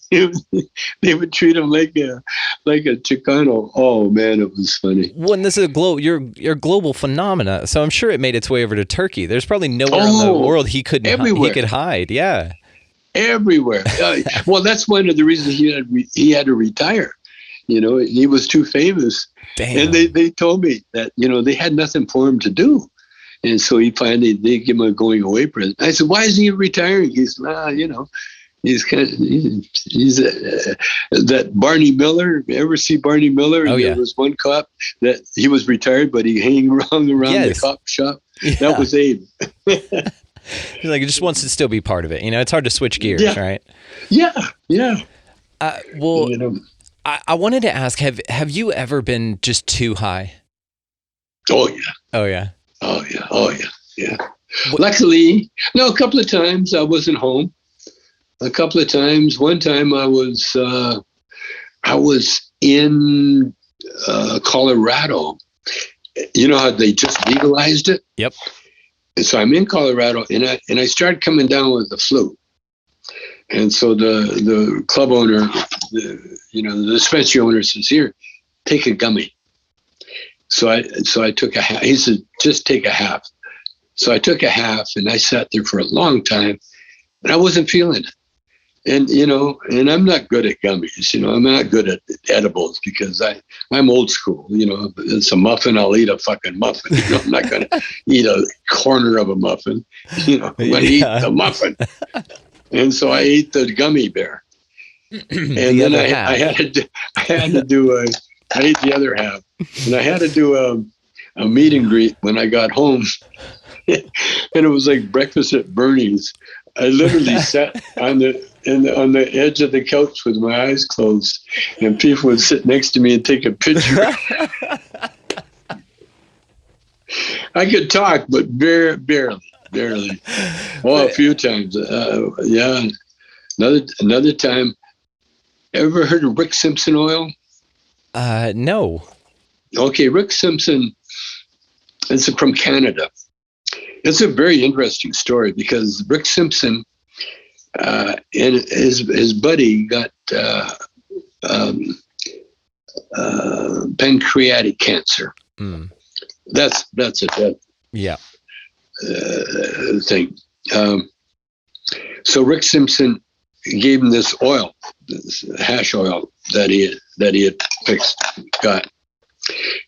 [SPEAKER 3] They would treat him like a Chicano. Oh man, it was funny.
[SPEAKER 7] Well, and this is you're global phenomena. So I'm sure it made its way over to Turkey. There's probably nowhere in the world he could hide. Yeah. Everywhere.
[SPEAKER 3] Well, that's one of the reasons he had to retire. He was too famous.
[SPEAKER 7] Damn.
[SPEAKER 3] And they told me that, they had nothing for him to do. And so they gave him a going away present. I said, why isn't he retiring? He's, he's that Barney Miller. You ever see Barney Miller?
[SPEAKER 7] Oh, yeah.
[SPEAKER 3] There was one cop that he was retired, but he hung around the cop shop.
[SPEAKER 7] Yeah.
[SPEAKER 3] That was Abe.
[SPEAKER 7] He's like, he just wants to still be part of it. It's hard to switch gears, right?
[SPEAKER 3] Yeah, yeah.
[SPEAKER 7] Well, I wanted to ask, have you ever been just too high?
[SPEAKER 3] Oh, yeah.
[SPEAKER 7] Oh, yeah.
[SPEAKER 3] Oh, yeah. Oh, yeah. Yeah. Luckily, a couple of times I wasn't home. A couple of times. One time I was in Colorado. You know how they just legalized it?
[SPEAKER 7] Yep.
[SPEAKER 3] And so I'm in Colorado, and I started coming down with the flu. And so the club owner, the dispensary owner says, here, take a gummy. So I took a half. He said, just take a half. So I took a half, and I sat there for a long time, and I wasn't feeling it. And, and I'm not good at gummies, I'm not good at edibles because I'm old school, it's a muffin, I'll eat a fucking muffin. I'm not going to eat a corner of a muffin, I'm going to eat the muffin. And so I ate the gummy bear, and then I ate the other half, and I had to do a meet and greet when I got home, and it was like breakfast at Bernie's. I literally sat on the edge of the couch with my eyes closed, and people would sit next to me and take a picture. I could talk, but barely. A few times. Yeah. Another time. Ever heard of Rick Simpson Oil?
[SPEAKER 7] No.
[SPEAKER 3] Okay, Rick Simpson is from Canada. It's a very interesting story because Rick Simpson and his buddy got pancreatic cancer.
[SPEAKER 7] Mm.
[SPEAKER 3] That's a death
[SPEAKER 7] Yeah.
[SPEAKER 3] thing. So Rick Simpson gave him this oil, this hash oil that he had got.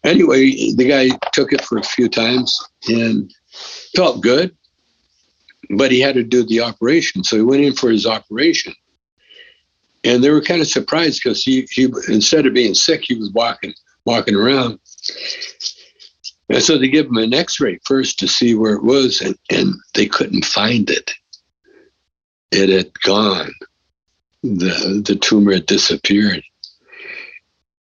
[SPEAKER 3] Anyway, the guy took it for a few times and felt good, but he had to do the operation. So he went in for his operation, and they were kind of surprised because he instead of being sick, he was walking around. And so they give him an X-ray first to see where it was, and they couldn't find it. It had gone. The tumor had disappeared.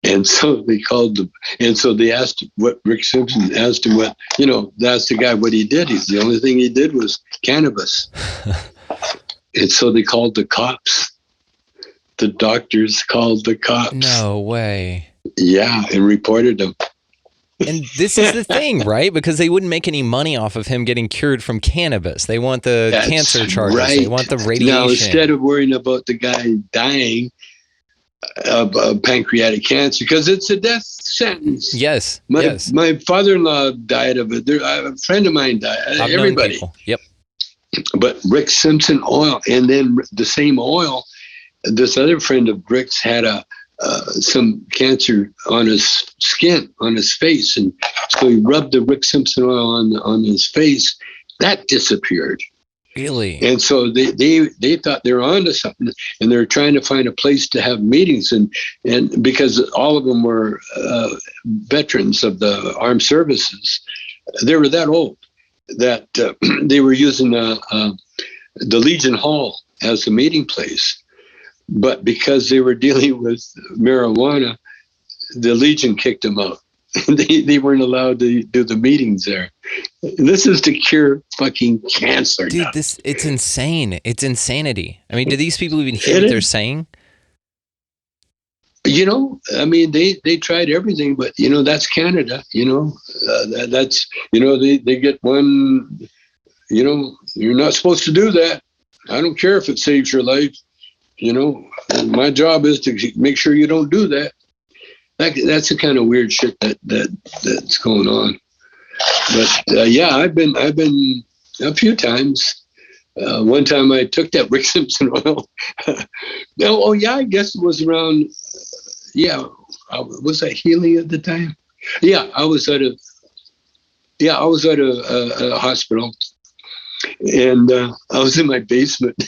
[SPEAKER 3] And so they called them, and so they asked what Rick Simpson asked him asked the guy what he did. The only thing he did was cannabis. And so they called the cops. The doctors called the cops.
[SPEAKER 7] No way.
[SPEAKER 3] Yeah, and reported them.
[SPEAKER 7] And this is the thing, right? Because they wouldn't make any money off of him getting cured from cannabis. They want the cancer charges. Right. They want the radiation.
[SPEAKER 3] Now, instead of worrying about the guy dying of pancreatic cancer, because it's a death sentence.
[SPEAKER 7] Yes.
[SPEAKER 3] My father-in-law died of it. A friend of mine died.
[SPEAKER 7] I've
[SPEAKER 3] Everybody.
[SPEAKER 7] known people. Yep.
[SPEAKER 3] But Rick Simpson oil, and then the same oil, this other friend of Rick's had some cancer on his skin, on his face, and so he rubbed the Rick Simpson oil on his face. That disappeared.
[SPEAKER 7] Really?
[SPEAKER 3] And so they thought they were onto something, and they were trying to find a place to have meetings, and because all of them were veterans of the armed services, they were that old that they were using the Legion Hall as a meeting place. But because they were dealing with marijuana, the Legion kicked them out. They weren't allowed to do the meetings there. And this is to cure fucking cancer.
[SPEAKER 7] Dude,
[SPEAKER 3] now.
[SPEAKER 7] it's insane. It's insanity. I mean, do these people even hear what they're saying?
[SPEAKER 3] They tried everything, but that's Canada. That's they get one. You're not supposed to do that. I don't care if it saves your life. My job is to make sure you don't do that. That's the kind of weird shit that's going on. But I've been a few times. One time I took that Rick Simpson oil. I guess it was around. Was I healing at the time? Yeah, I was at a hospital, and I was in my basement.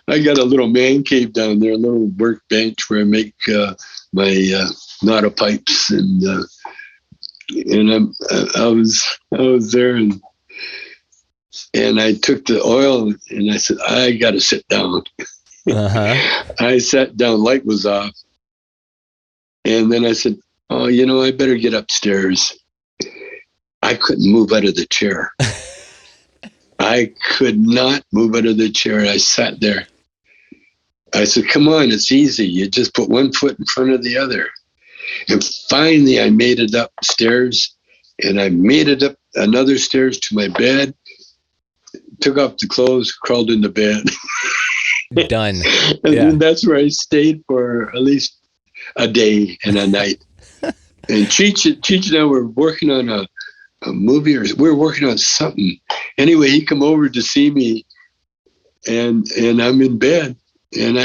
[SPEAKER 3] I got a little man cave down there, a little workbench where I make my knot of pipes, and I was there, and I took the oil, and I said, I got to sit down.
[SPEAKER 7] Uh-huh.
[SPEAKER 3] I sat down, light was off, and then I said, I better get upstairs. I couldn't move out of the chair. I could not move out of the chair. I sat there. I said, come on, it's easy. You just put one foot in front of the other. And finally, I made it upstairs, and I made it up another stairs to my bed, took off the clothes, crawled into bed.
[SPEAKER 7] Done.
[SPEAKER 3] And that's where I stayed for at least a day and a night. And Cheech and I were working on a movie, or we were working on something. Anyway, he come over to see me, and I'm in bed, and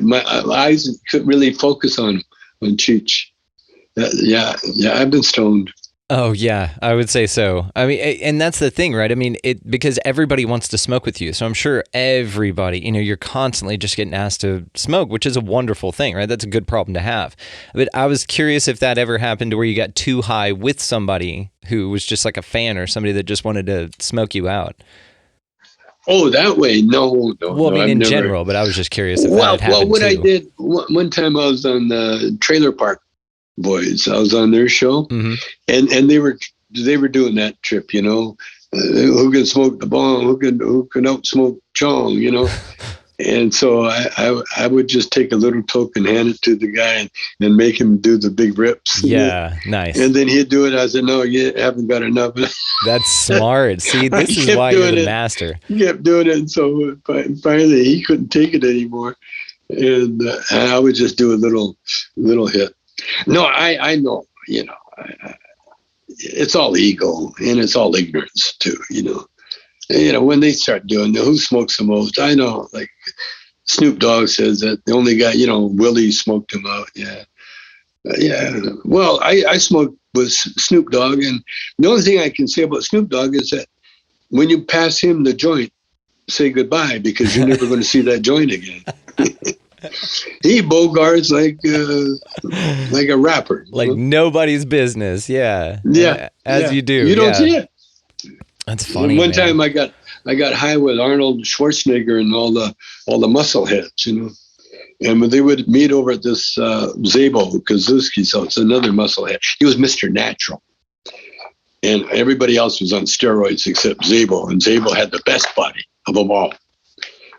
[SPEAKER 3] my eyes couldn't really focus on Cheech. I've been stoned.
[SPEAKER 7] Oh yeah, I would say so. I mean, and that's the thing, right? I mean, because everybody wants to smoke with you, so I'm sure everybody, you're constantly just getting asked to smoke, which is a wonderful thing, right? That's a good problem to have. But I was curious if that ever happened to where you got too high with somebody who was just like a fan or somebody that just wanted to smoke you out.
[SPEAKER 3] Oh, that way? No.
[SPEAKER 7] Well, I mean, in general, but I was just curious if that had happened
[SPEAKER 3] what
[SPEAKER 7] too.
[SPEAKER 3] I did one time, I was on the Trailer Park Boys. I was on their show,
[SPEAKER 7] mm-hmm.
[SPEAKER 3] and they were doing that trip, who can smoke the bong, who can out smoke Chong, And so I would just take a little token, hand it to the guy, and make him do the big rips.
[SPEAKER 7] Yeah, nice.
[SPEAKER 3] And then he'd do it. I said, no, you haven't got enough.
[SPEAKER 7] That's smart. See, this is why you're the master.
[SPEAKER 3] He kept doing it. And so finally he couldn't take it anymore. and I would just do a little hit. No, I know, it's all ego and it's all ignorance too, when they start doing who smokes the most. I know, like Snoop Dogg says that the only guy, Willie smoked him out. Yeah. Yeah. Well, I smoked with Snoop Dogg, and the only thing I can say about Snoop Dogg is that when you pass him the joint, say goodbye, because you're never going to see that joint again. He bogarts like a rapper.
[SPEAKER 7] Like nobody's business. Yeah.
[SPEAKER 3] Yeah.
[SPEAKER 7] As you do.
[SPEAKER 3] You don't see it.
[SPEAKER 7] That's funny.
[SPEAKER 3] One time I got high with Arnold Schwarzenegger and all the muscle heads, And when they would meet over at this Zabo Kazuski's house, another muscle head. He was Mr. Natural. And everybody else was on steroids except Zabo. And Zabo had the best body of them all.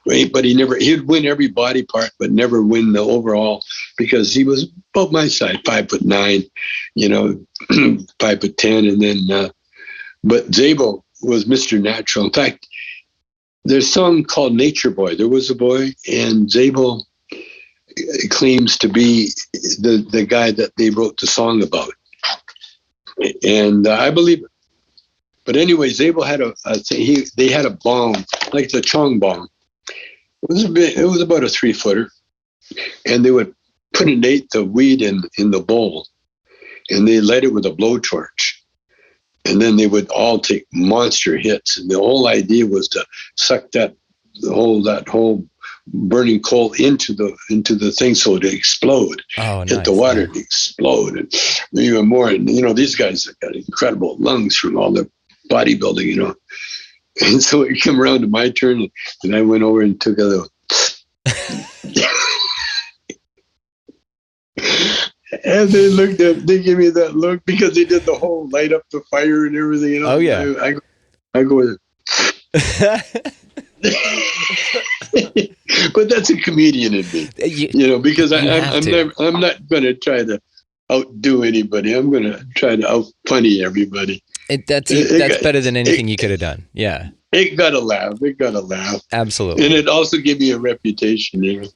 [SPEAKER 3] Right? But he'd win every body part, but never win the overall, because he was about my size, 5'9", 5'10", and then, but Zabo was Mr. Natural. In fact, there's a song called Nature Boy. There was a boy, and Zabo claims to be the guy that they wrote the song about. And I believe it. But anyway, Zabo had they had a bong, like the Chong bong. It was about a 3-footer, and they would put an eighth of weed in the bowl, and they light it with a blowtorch, and then they would all take monster hits. And the whole idea was to suck that whole burning coal into the thing, so it explode.
[SPEAKER 7] Oh, nice.
[SPEAKER 3] Hit the water, to explode, and even more. And these guys have got incredible lungs from all the bodybuilding, And so it came around to my turn, and I went over and took a little. And they gave me that look because they did the whole light up the fire and everything.
[SPEAKER 7] Oh, yeah.
[SPEAKER 3] I go with it. But that's a comedian in me, because I'm not going to try to outdo anybody. I'm going to try to out funny everybody.
[SPEAKER 7] That's better than anything you could have done. Yeah.
[SPEAKER 3] It got a laugh.
[SPEAKER 7] Absolutely.
[SPEAKER 3] And it also gave me a reputation.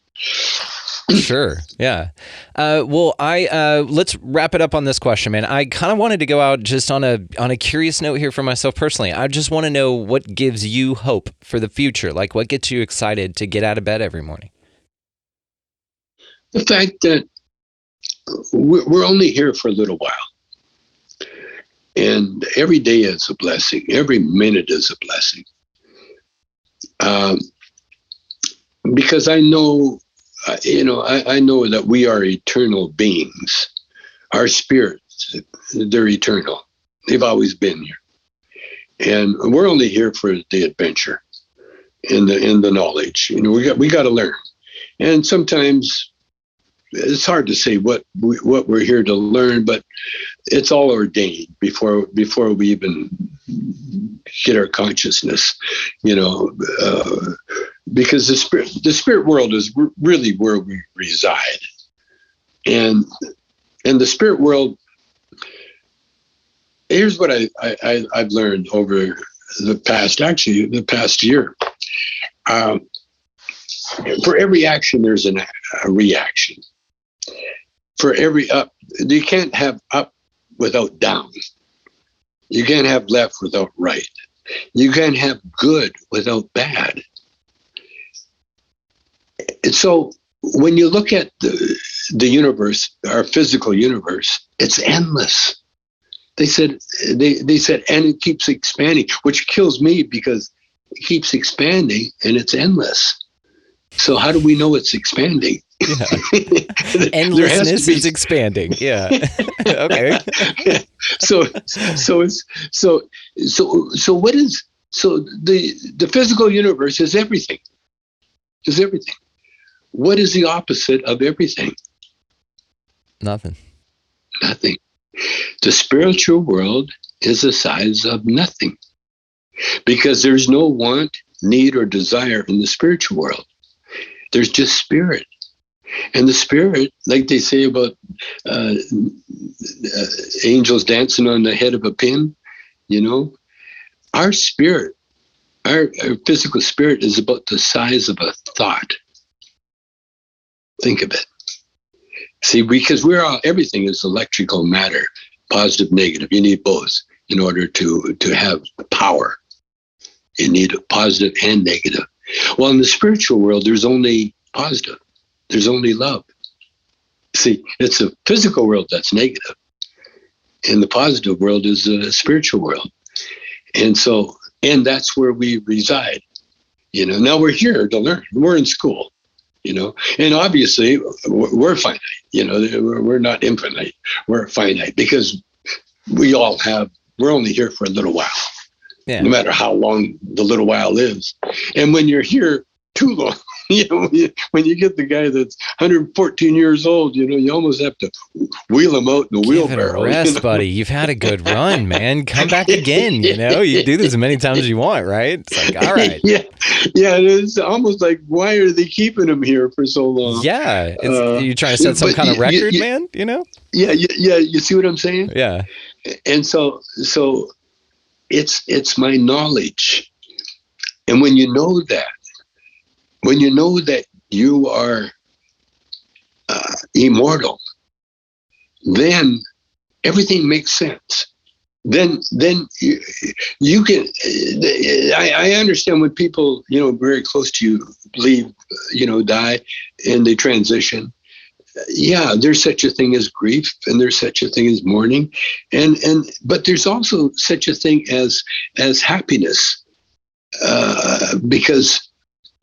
[SPEAKER 7] Sure. Yeah. Well, let's wrap it up on this question, man. I kind of wanted to go out just on a curious note here for myself personally. I just want to know what gives you hope for the future. Like, what gets you excited to get out of bed every morning?
[SPEAKER 3] The fact that we're only here for a little while. And every day is a blessing. Every minute is a blessing. Because I know, I know that we are eternal beings. Our spirits, they're eternal. They've always been here. And we're only here for the adventure and the knowledge. We got to learn. And sometimes it's hard to say what we're here to learn, but it's all ordained before we even get our consciousness, because the spirit world is really where we reside, and the spirit world. Here's what I've learned over the past year. For every action, there's a reaction. For every up, you can't have up without down. You can't have left without right. You can't have good without bad. And so when you look at the universe, our physical universe, it's endless. They said, and it keeps expanding, which kills me because it keeps expanding and it's endless. So how do we know it's expanding?
[SPEAKER 7] Yeah. Endlessness is expanding. Yeah. Okay.
[SPEAKER 3] So what is, the physical universe is everything. Is everything. What is the opposite of everything?
[SPEAKER 7] Nothing.
[SPEAKER 3] Nothing. The spiritual world is the size of nothing, because there's no want, need, or desire in the spiritual world. There's just spirit. And the spirit, like they say about angels dancing on the head of a pin, our spirit, our physical spirit is about the size of a thought. Think of it. See, because everything is electrical matter, positive, negative. You need both in order to have power. You need positive and negative. Well, in the spiritual world, there's only positive. There's only love. See, it's a physical world that's negative. And the positive world is a spiritual world. And that's where we reside. Now we're here to learn. We're in school, and obviously we're finite. We're not infinite. We're finite because we're only here for a little while. Yeah. No matter how long the little while is. And when you're here too long, when you get the guy that's 114 years old, you almost have to wheel him out in the wheelbarrow.
[SPEAKER 7] Give it a rest, buddy. You've had a good run, man. Come back again. You do this as many times as you want, right? It's like, all right.
[SPEAKER 3] Yeah. It's almost like, why are they keeping him here for so long?
[SPEAKER 7] Yeah. You trying to set some kind of record, man?
[SPEAKER 3] Yeah. You see what I'm saying?
[SPEAKER 7] Yeah.
[SPEAKER 3] And so it's my knowledge, and when you know that you are immortal, then everything makes sense. Then you can. I understand when people very close to you leave, die, and they transition. Yeah, there's such a thing as grief, and there's such a thing as mourning, but there's also such a thing as happiness, because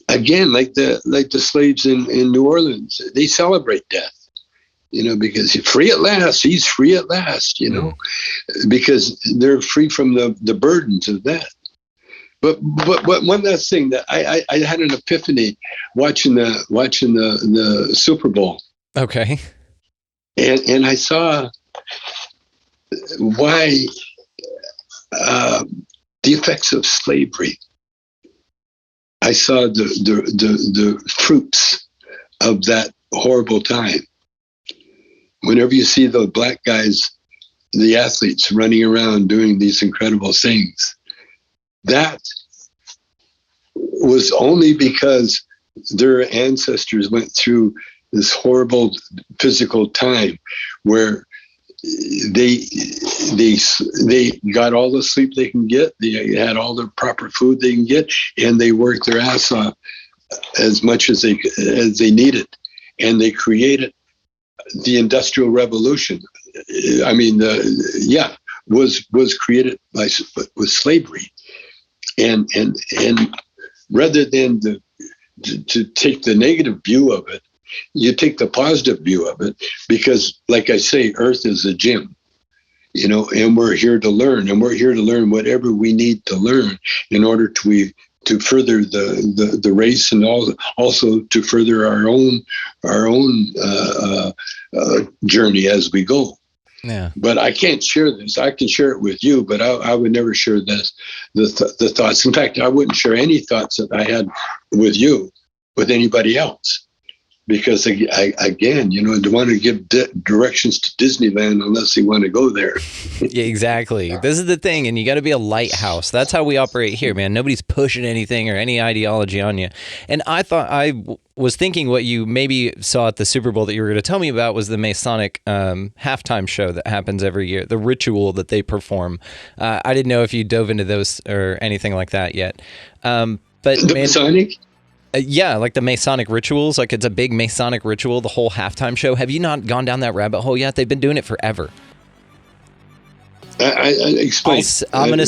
[SPEAKER 3] again, like the slaves in New Orleans, they celebrate death, because he's free at last. He's free at last, because they're free from the burdens of that. But one last thing that I had an epiphany watching the Super Bowl.
[SPEAKER 7] Okay.
[SPEAKER 3] And I saw why the effects of slavery. I saw the fruits of that horrible time. Whenever you see the black guys, the athletes running around doing these incredible things, that was only because their ancestors went through this horrible physical time where they got all the sleep they can get, they had all the proper food they can get, and they worked their ass off as much as they needed, and they created the Industrial Revolution. I mean, was created with slavery, and rather than to take the negative view of it, you take the positive view of it, because, like I say, Earth is a gym, and we're here to learn, and we're here to learn whatever we need to learn in order to further the race, and also to further our own journey as we go.
[SPEAKER 7] Yeah.
[SPEAKER 3] But I can't share this. I can share it with you, but I would never share the thoughts. In fact, I wouldn't share any thoughts that I had with you with anybody else. Because again, don't want to give directions to Disneyland unless they want to go there.
[SPEAKER 7] Yeah, exactly. This is the thing, and you got to be a lighthouse. That's how we operate here, man. Nobody's pushing anything or any ideology on you. And I was thinking what you maybe saw at the Super Bowl that you were going to tell me about was the Masonic halftime show that happens every year, the ritual that they perform. I didn't know if you dove into those or anything like that yet. But
[SPEAKER 3] the Masonic?
[SPEAKER 7] Yeah, like the Masonic rituals, like it's a big Masonic ritual, the whole halftime show. Have you not gone down that rabbit hole yet? They've been doing it forever.
[SPEAKER 3] I explain.
[SPEAKER 7] I'm gonna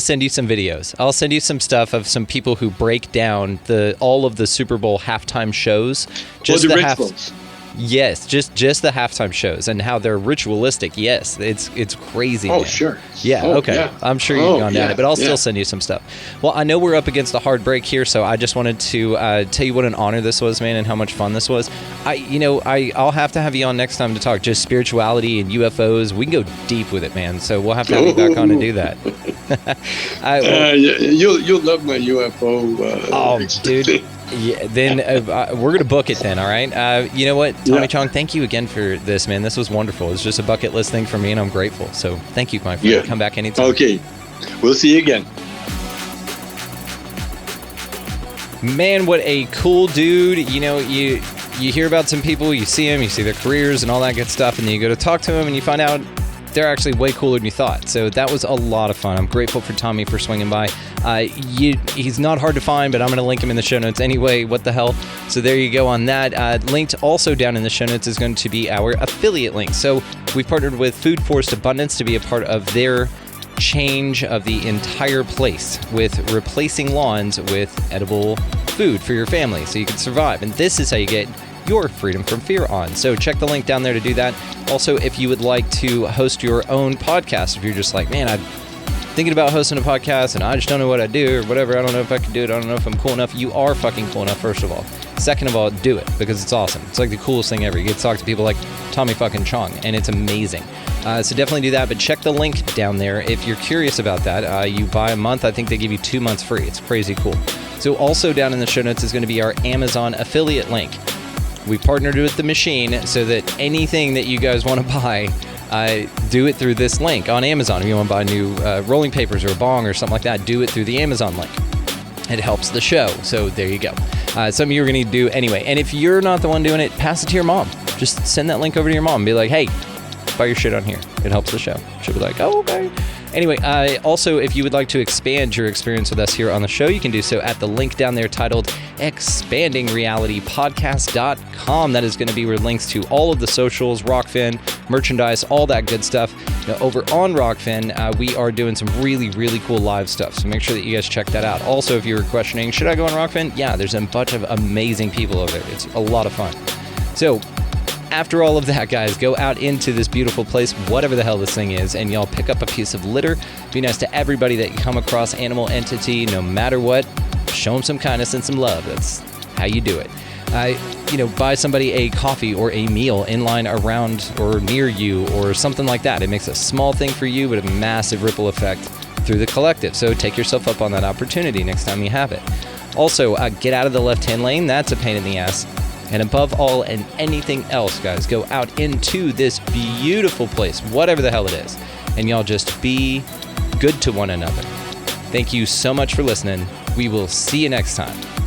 [SPEAKER 7] send you some videos. I'll send you some stuff of some people who break down all of the Super Bowl halftime shows.
[SPEAKER 3] Just the rituals.
[SPEAKER 7] Yes, just the halftime shows and how they're ritualistic. Yes, it's crazy.
[SPEAKER 3] Oh,
[SPEAKER 7] man.
[SPEAKER 3] sure.
[SPEAKER 7] Yeah, okay. Yeah. I'm sure you've gone down it, but I'll still send you some stuff. Well, I know we're up against a hard break here, so I just wanted to tell you what an honor this was, man, and how much fun this was. I'll have to have you on next time to talk just spirituality and UFOs. We can go deep with it, man. So we'll have to have you back on to do that.
[SPEAKER 3] You'll love my UFO.
[SPEAKER 7] Dude. Yeah, then we're gonna book it then. All right. You know what, Tommy Chong? Thank you again for this, man. This was wonderful. It's just a bucket list thing for me, and I'm grateful. So thank you, my friend.
[SPEAKER 3] Yeah.
[SPEAKER 7] Come back anytime.
[SPEAKER 3] Okay, we'll see you again. Man,
[SPEAKER 7] what a cool dude. You you hear about some people, you see them, you see their careers and all that good stuff, and then you go to talk to them and you find out they're actually way cooler than you thought. So that was a lot of fun. I'm grateful for Tommy for swinging by. He's not hard to find, but I'm going to link him in the show notes anyway. What the hell? So there you go on that. Linked also down in the show notes is going to be our affiliate link. So we've partnered with Food Forest Abundance to be a part of their change of the entire place with replacing lawns with edible food for your family so you can survive. And this is how you get your freedom from fear on. So check the link down there to do that. Also, if you would like to host your own podcast, if you're just like, man, I'm thinking about hosting a podcast and I just don't know what I do or whatever, I don't know if I can do it, I don't know if I'm cool enough. You are fucking cool enough, first of all. Second of all, do it because it's awesome. It's like the coolest thing ever. You get to talk to people like Tommy fucking Chong, and it's amazing. So definitely do that, but check the link down there if you're curious about that. You buy a month, I think they give you 2 months free. It's crazy cool. So also down in the show notes is going to be our Amazon affiliate link. We partnered with the machine so that anything that you guys want to buy, do it through this link on Amazon. If you want to buy new rolling papers or a bong or something like that, do it through the Amazon link. It helps the show. So there you go. Some of you are going to do anyway. And if you're not the one doing it, pass it to your mom. Just send that link over to your mom and be like, hey, buy your shit on here. It helps the show. She'll be like, oh, okay. Anyway, also, if you would like to expand your experience with us here on the show, you can do so at the link down there titled expandingrealitypodcast.com. That is going to be where links to all of the socials, Rockfin, merchandise, all that good stuff. Now, over on Rockfin, we are doing some really, really cool live stuff, so make sure that you guys check that out. Also, if you were questioning, should I go on Rockfin? Yeah, there's a bunch of amazing people over there. It's a lot of fun. So, after all of that, guys, go out into this beautiful place, whatever the hell this thing is, and y'all pick up a piece of litter. Be nice to everybody that you come across, animal entity, no matter what. Show them some kindness and some love. That's how you do it. Buy somebody a coffee or a meal in line around or near you or something like that. It makes a small thing for you, but a massive ripple effect through the collective. So take yourself up on that opportunity next time you have it. Also, get out of the left-hand lane. That's a pain in the ass. And above all and anything else, guys, go out into this beautiful place, whatever the hell it is, and y'all just be good to one another. Thank you so much for listening. We will see you next time.